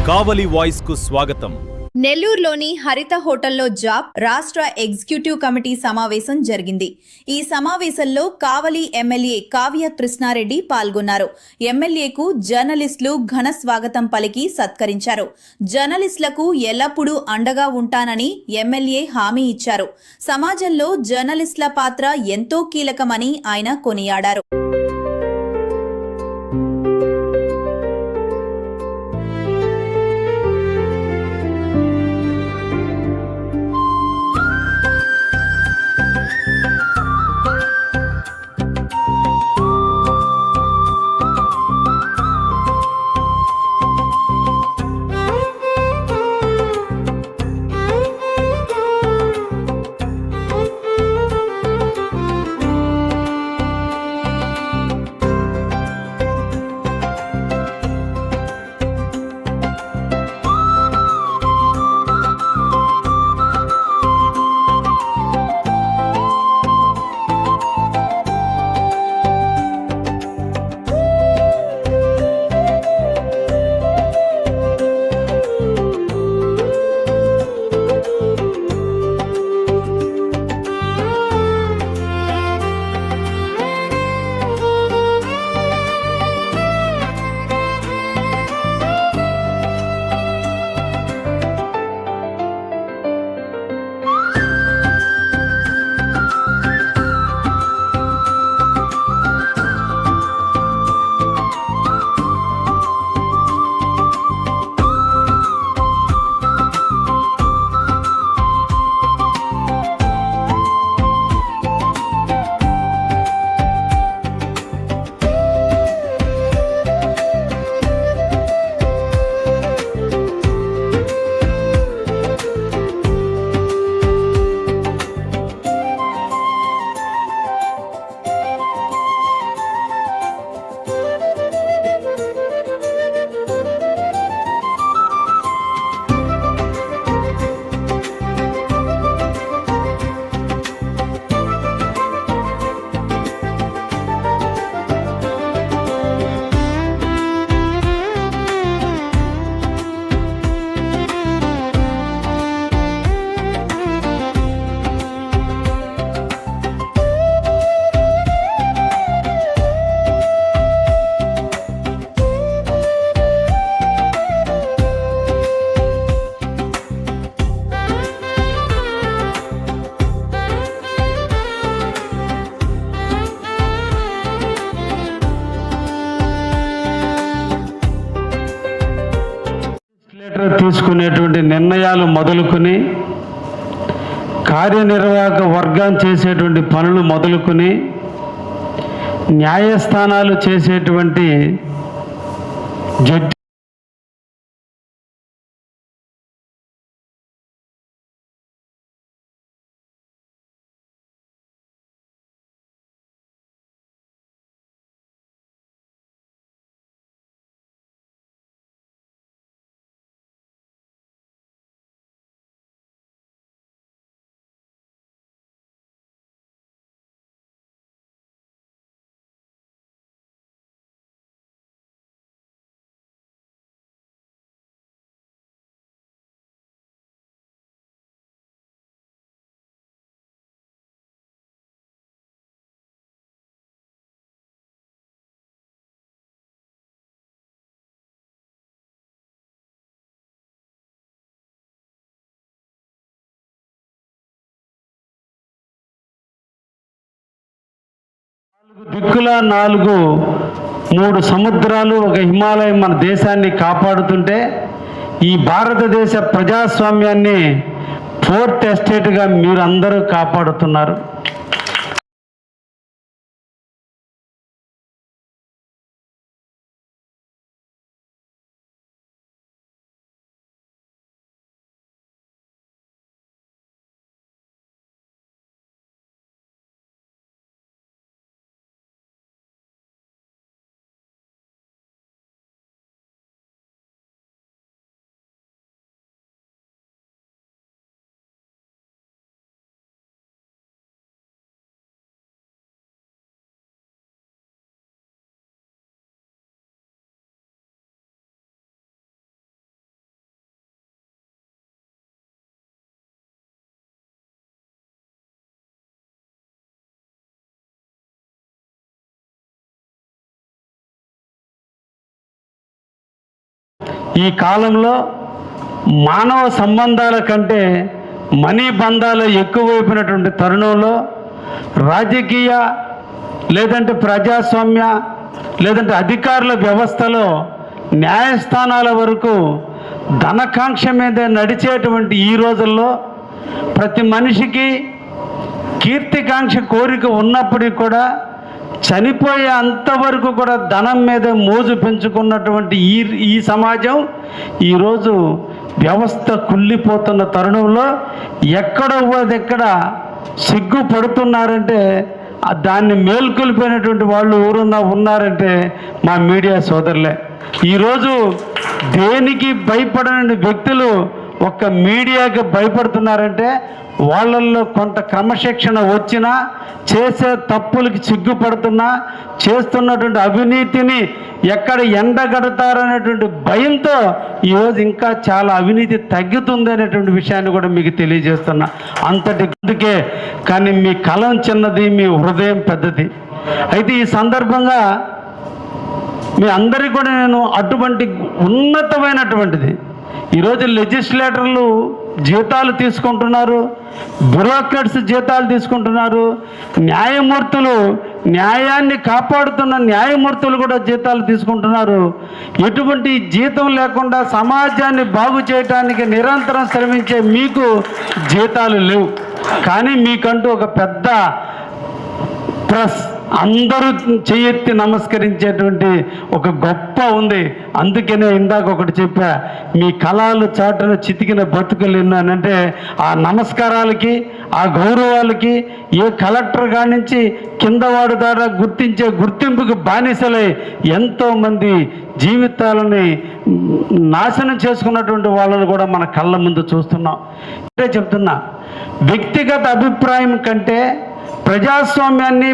కావలి voice కు స్వాగతం. నెల్లూరులోని హరిత హోటల్లో జాబ్ రాష్ట్ర ఎగ్జిక్యూటివ్ కమిటీ సమావేశం జరిగింది. ఈ సమావేశంలో కావలి ఎమ్మెల్యే కావ్య కృష్ణారెడ్డి పాల్గొన్నారు. ఎమ్మెల్యేకు జర్నలిస్టులు ఘన స్వాగతం పలికి సత్కరించారు. జర్నలిస్టులకు ఎల్లప్పుడూ అండగా ఉంటానని ఎమ్మెల్యే హామీ ఇచ్చారు. సమాజంలో జర్నలిస్టుల పాత్ర ఎంతో కీలకమని ఆయన కొనియాడారు. తీసుకునేటువంటి నిర్ణయాలు మొదలుకొని కార్యనిర్వాహక వర్గం చేసేటువంటి పనులు మొదలుకొని న్యాయస్థానాలు చేసేటువంటి జడ్జి దిక్కుల మూడు సముద్రాలు ఒక హిమాలయం మన దేశాన్ని కాపాడుతుంటే ఈ భారతదేశ ప్రజాస్వామ్యాన్ని ఫోర్త్ ఎస్టేట్గా మీరందరూ కాపాడుతున్నారు. ఈ కాలంలో మానవ సంబంధాల కంటే మనీ బంధాలు ఎక్కువైపోయినటువంటి తరుణంలో రాజకీయ లేదంటే ప్రజాస్వామ్య లేదంటే అధికారుల వ్యవస్థలో న్యాయస్థానాల వరకు ధనకాంక్ష మీద నడిచేటువంటి ఈ రోజుల్లో ప్రతి మనిషికి కీర్తికాంక్ష కోరిక ఉన్నప్పటికీ కూడా చనిపోయే అంతవరకు కూడా ధనం మీద మోజు పెంచుకున్నటువంటి ఈ సమాజం ఈరోజు వ్యవస్థ కుళ్ళిపోతున్న తరుణంలో ఎక్కడ సిగ్గుపడుతున్నారంటే దాన్ని మేల్కొల్పోయినటువంటి వాళ్ళు ఎవరున్నా ఉన్నారంటే మా మీడియా సోదరులే. ఈరోజు దేనికి భయపడని వ్యక్తులు ఒక్క మీడియాకి భయపడుతున్నారంటే వాళ్ళల్లో కొంత క్రమశిక్షణ వచ్చినా, చేసే తప్పులకి సిగ్గుపడుతున్నా, చేస్తున్నటువంటి అవినీతిని ఎక్కడ ఎండగడతారనేటువంటి భయంతో ఈరోజు ఇంకా చాలా అవినీతి తగ్గుతుంది అనేటువంటి విషయాన్ని కూడా మీకు తెలియజేస్తున్నా. అందుకే కానీ మీ కలం చిన్నది, మీ హృదయం పెద్దది. అయితే ఈ సందర్భంగా మీ అందరికీ కూడా నేను అటువంటి ఉన్నతమైనటువంటిది ఈరోజు లెజిస్లేటర్లు జీతాలు తీసుకుంటున్నారు, బ్యూరోక్రాట్స్ జీతాలు తీసుకుంటున్నారు, న్యాయమూర్తులు న్యాయాన్ని కాపాడుతున్న న్యాయమూర్తులు కూడా జీతాలు తీసుకుంటున్నారు. ఎటువంటి జీతం లేకుండా సమాజాన్ని బాగు చేయడానికి నిరంతరం శ్రమించే మీకు జీతాలు లేవు. కానీ మీకంటూ ఒక పెద్ద ప్రెస్, అందరూ చేయెత్తి నమస్కరించేటువంటి ఒక గొప్ప ఉంది. అందుకనే ఇందాక ఒకటి చెప్పా, మీ కళలు చాటున చితికిన బతుకులు ఎన్నానంటే ఆ నమస్కారాలకి, ఆ గౌరవాలకి ఏ కలెక్టర్ కాడి నుంచి కిందవాడు ద్వారా గుర్తించే గుర్తింపుకి బానిసలై ఎంతోమంది జీవితాలని నాశనం చేసుకున్నటువంటి వాళ్ళని కూడా మన కళ్ళ ముందు చూస్తున్నాం. ఇదే చెప్తున్నా, వ్యక్తిగత అభిప్రాయం కంటే ప్రజాస్వామ్యాన్ని,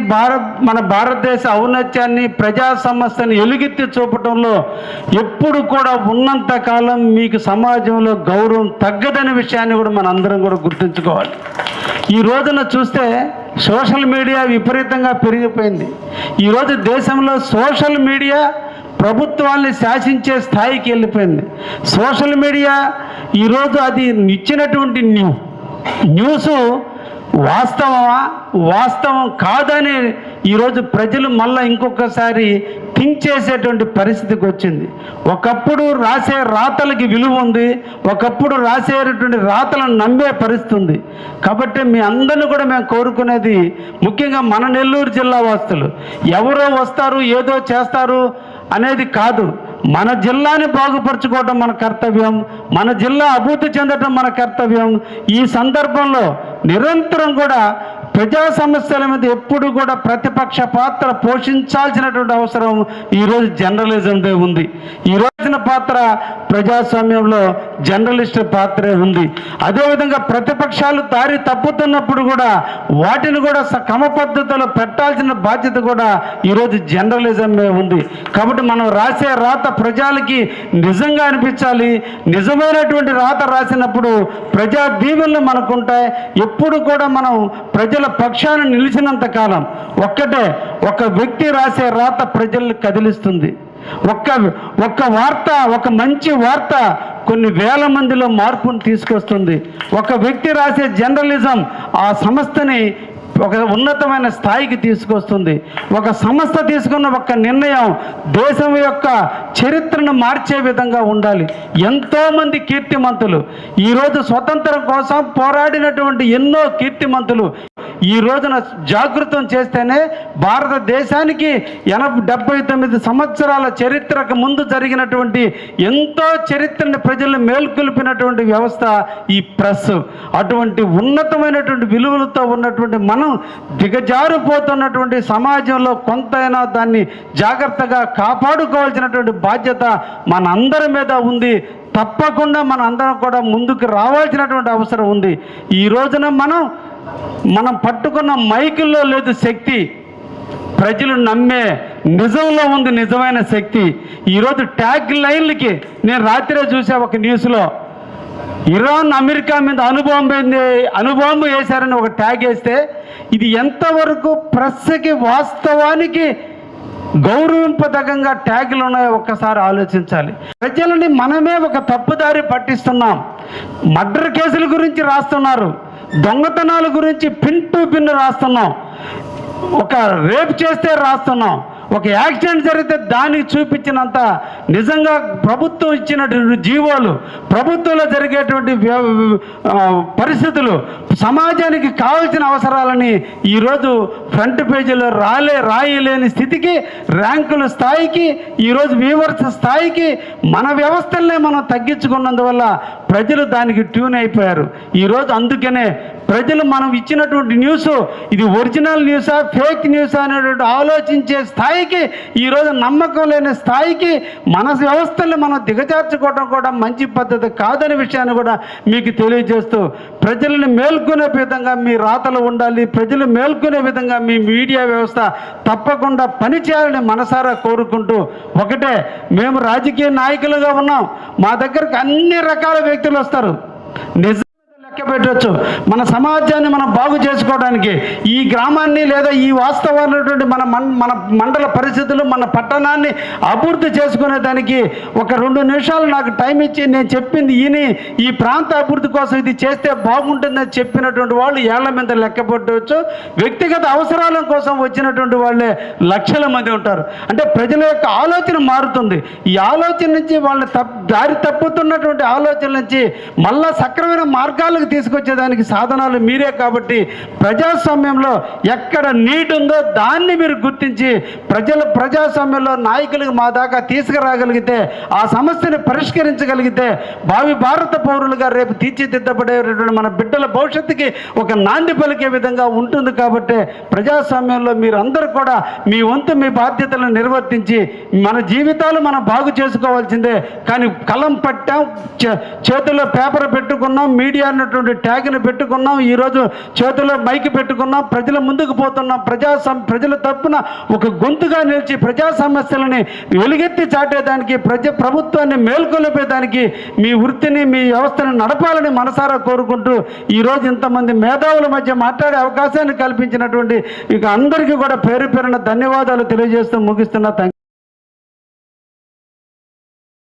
మన భారతదేశ ఔన్నత్యాన్ని, ప్రజా సమస్యని ఎలుగెత్తి చూపటంలో ఎప్పుడు కూడా ఉన్నంతకాలం మీకు సమాజంలో గౌరవం తగ్గదనే విషయాన్ని కూడా మన అందరం కూడా గుర్తుంచుకోవాలి. ఈ రోజున చూస్తే సోషల్ మీడియా విపరీతంగా పెరిగిపోయింది. ఈరోజు దేశంలో సోషల్ మీడియా ప్రభుత్వాన్ని శాసించే స్థాయికి వెళ్ళిపోయింది. సోషల్ మీడియా ఈరోజు అది ఇచ్చినటువంటి న్యూస్ వాస్తవమా, వాస్తవం కాదని ఈరోజు ప్రజలు మళ్ళీ ఇంకొకసారి థింక్ చేసేటువంటి పరిస్థితికి వచ్చింది. ఒకప్పుడు రాసే రాతలకి విలువ ఉంది, ఒకప్పుడు రాసేటువంటి రాతలను నమ్మే పరిస్థితి ఉంది. కాబట్టి మీ అందరిని కూడా మేము కోరుకునేది, ముఖ్యంగా మన నెల్లూరు జిల్లా వాసులు, ఎవరో వస్తారు ఏదో చేస్తారు అనేది కాదు. మన జిల్లాని బాగుపరచుకోవడం మన కర్తవ్యం, మన జిల్లా అభివృద్ధి చెందడం మన కర్తవ్యం. ఈ సందర్భంలో నిరంతరం కూడా ప్రజా సమస్యల మీద ఎప్పుడు కూడా ప్రతిపక్ష పాత్ర పోషించాల్సినటువంటి అవసరం ఈరోజు జర్నలిజందే ఉంది. ఈ రోజున పాత్ర ప్రజాస్వామ్యంలో జర్నలిస్ట్ పాత్రే ఉంది. అదేవిధంగా ప్రతిపక్షాలు దారి తప్పుతున్నప్పుడు కూడా వాటిని కూడా క్రమ పద్ధతిలో పెట్టాల్సిన బాధ్యత కూడా ఈరోజు జర్నలిజమే ఉంది. కాబట్టి మనం రాసే రాత ప్రజలకి నిజంగా అనిపించాలి. నిజమైనటువంటి రాత రాసినప్పుడు ప్రజా దీవెనలు మనకుంటాయి. ఎప్పుడు కూడా మనం ప్రజల పక్షాన నిలిచినంత కాలం ఒక వ్యక్తి రాసే రాత ప్రజల్ని కదిలిస్తుంది. ఒక్క వార్త, ఒక మంచి వార్త కొన్ని వేల మందిలో మార్పును తీసుకొస్తుంది. ఒక వ్యక్తి రాసే జర్నలిజం ఆ సంస్థని ఒక ఉన్నతమైన స్థాయికి తీసుకొస్తుంది. ఒక సంస్థ తీసుకున్న ఒక నిర్ణయం దేశం యొక్క చరిత్రను మార్చే విధంగా ఉండాలి. ఎంతోమంది కీర్తిమంతులు ఈరోజు స్వతంత్రం కోసం పోరాడినటువంటి ఎన్నో కీర్తిమంతులు ఈ రోజున జాగృతం చేస్తేనే భారతదేశానికి 79 సంవత్సరాల చరిత్రకు ముందు జరిగినటువంటి ఎంతో చరిత్రని ప్రజలను మేల్కొల్పినటువంటి వ్యవస్థ ఈ ప్రెస్. అటువంటి ఉన్నతమైనటువంటి విలువలతో ఉన్నటువంటి మనం దిగజారిపోతున్నటువంటి సమాజంలో కొంతైనా దాన్ని జాగ్రత్తగా కాపాడుకోవాల్సినటువంటి బాధ్యత మన అందరి మీద ఉంది. తప్పకుండా మన అందరం కూడా ముందుకు రావాల్సినటువంటి అవసరం ఉంది. ఈ రోజున మనం పట్టుకున్న మైకుల్లో లేదు శక్తి, ప్రజలు నమ్మే నిజంలో ఉంది నిజమైన శక్తి. ఈరోజు ట్యాగ్ లైన్లకి నేను రాత్రే చూసా ఒక న్యూస్లో, ఇరాన్ అమెరికా మీద అణుబాంబు వేశారని ఒక ట్యాగ్ వేస్తే ఇది ఎంతవరకు ప్రెస్కి వాస్తవానికి గౌరవింపదగ్గంగా ట్యాగులు ఉన్నాయో ఒక్కసారి ఆలోచించాలి. ప్రజలని మనమే ఒక తప్పుదారి పట్టిస్తున్నాం. మర్డర్ కేసుల గురించి రాస్తున్నారు, దొంగతనాల గురించి పిన్ టు పిన్ రాస్తున్నాం, ఒక రేప్ చేస్తే రాస్తున్నాం, ఒక యాక్సిడెంట్ జరిగితే దానికి చూపించినంత నిజంగా ప్రభుత్వం ఇచ్చినటువంటి జీవోలు, ప్రభుత్వంలో జరిగేటువంటి పరిస్థితులు, సమాజానికి కావాల్సిన అవసరాలని ఈరోజు ఫ్రంట్ పేజీలో రాయలేని స్థితికి, ర్యాంకుల స్థాయికి, ఈరోజు వ్యూవర్స్ స్థాయికి మన వ్యవస్థలనే మనం తగ్గించుకున్నందువల్ల ప్రజలు దానికి ట్యూన్ అయిపోయారు. ఈరోజు అందుకనే ప్రజలు మనం ఇచ్చినటువంటి న్యూస్ ఇది ఒరిజినల్ న్యూసా ఫేక్ న్యూసా అనేటువంటి ఆలోచించే స్థాయికి, ఈరోజు నమ్మకం లేని స్థాయికి మన వ్యవస్థల్ని మనం దిగజార్చుకోవడం కూడా మంచి పద్ధతి కాదనే విషయాన్ని కూడా మీకు తెలియజేస్తూ, ప్రజలను మేల్కొనే విధంగా మీ రాతలు ఉండాలి, ప్రజలు మేల్కొనే విధంగా మీ మీడియా వ్యవస్థ తప్పకుండా పనిచేయాలని మనసారా కోరుకుంటూ, ఒకటే, మేము రాజకీయ నాయకులుగా ఉన్నాం, మా దగ్గరకు అన్ని రకాల వ్యక్తులు వస్తారు, నిజం లెక్క పెట్టవచ్చు. మన సమాజాన్ని మనం బాగు చేసుకోవడానికి, ఈ గ్రామాన్ని లేదా ఈ వాస్తవాలైనటువంటి మన మండల పరిస్థితులు, మన పట్టణాన్ని అభివృద్ధి చేసుకునే దానికి ఒక 2 నిమిషాలు నాకు టైం ఇచ్చి నేను చెప్పింది ఈ ప్రాంత అభివృద్ధి కోసం ఇది చేస్తే బాగుంటుందని చెప్పినటువంటి వాళ్ళు ఏళ్ల మీద లెక్క పెట్టవచ్చు. వ్యక్తిగత అవసరాల కోసం వచ్చినటువంటి వాళ్ళే లక్షల మంది ఉంటారు. అంటే ప్రజల యొక్క ఆలోచన మారుతుంది. ఈ ఆలోచన నుంచి వాళ్ళని దారి తప్పుతున్నటువంటి ఆలోచన నుంచి మళ్ళా సక్రమైన మార్గాలు తీసుకొచ్చేదానికి సాధనాలు మీరే. కాబట్టి ప్రజాస్వామ్యంలో ఎక్కడ నీట్ ఉందో దాన్ని మీరు గుర్తించి ప్రజాస్వామ్యంలో నాయకులకు మా దాకా తీసుకురాగలిగితే, ఆ సమస్యను పరిష్కరించగలిగితే భావి భారత పౌరులుగా రేపు తీర్చిదిద్దబడేటటువంటి మన బిడ్డల భవిష్యత్తుకి ఒక నాంది పలికే విధంగా ఉంటుంది. కాబట్టి ప్రజాస్వామ్యంలో మీరందరూ కూడా మీ వంతు మీ బాధ్యతలను నిర్వర్తించి మన జీవితాలు మనం బాగు చేసుకోవాల్సిందే. కానీ కలం పట్టాం, చేతుల్లో పేపర్ పెట్టుకున్నాం, మీడియా అన్నటువంటి ట్యాగ్ని పెట్టుకున్నాం, ఈరోజు చేతుల్లో మైక్ పెట్టుకున్నాం, ప్రజల ముందుకు పోతున్నాం. ప్రజల తప్పున ఒక గొంతుగా నిలిచి ప్రజా సమస్యలని వెలుగెత్తి చాటేదానికి, ప్రభుత్వాన్ని మేల్కొల్పేదానికి మీ వృత్తిని, మీ వ్యవస్థను నడపాలని మనసారా కోరుకుంటూ, ఈరోజు ఇంతమంది మేధావుల మధ్య మాట్లాడే అవకాశాన్ని కల్పించినటువంటి ఇక అందరికీ కూడా పేరు పేరున ధన్యవాదాలు తెలియజేస్తూ ముగిస్తున్నా.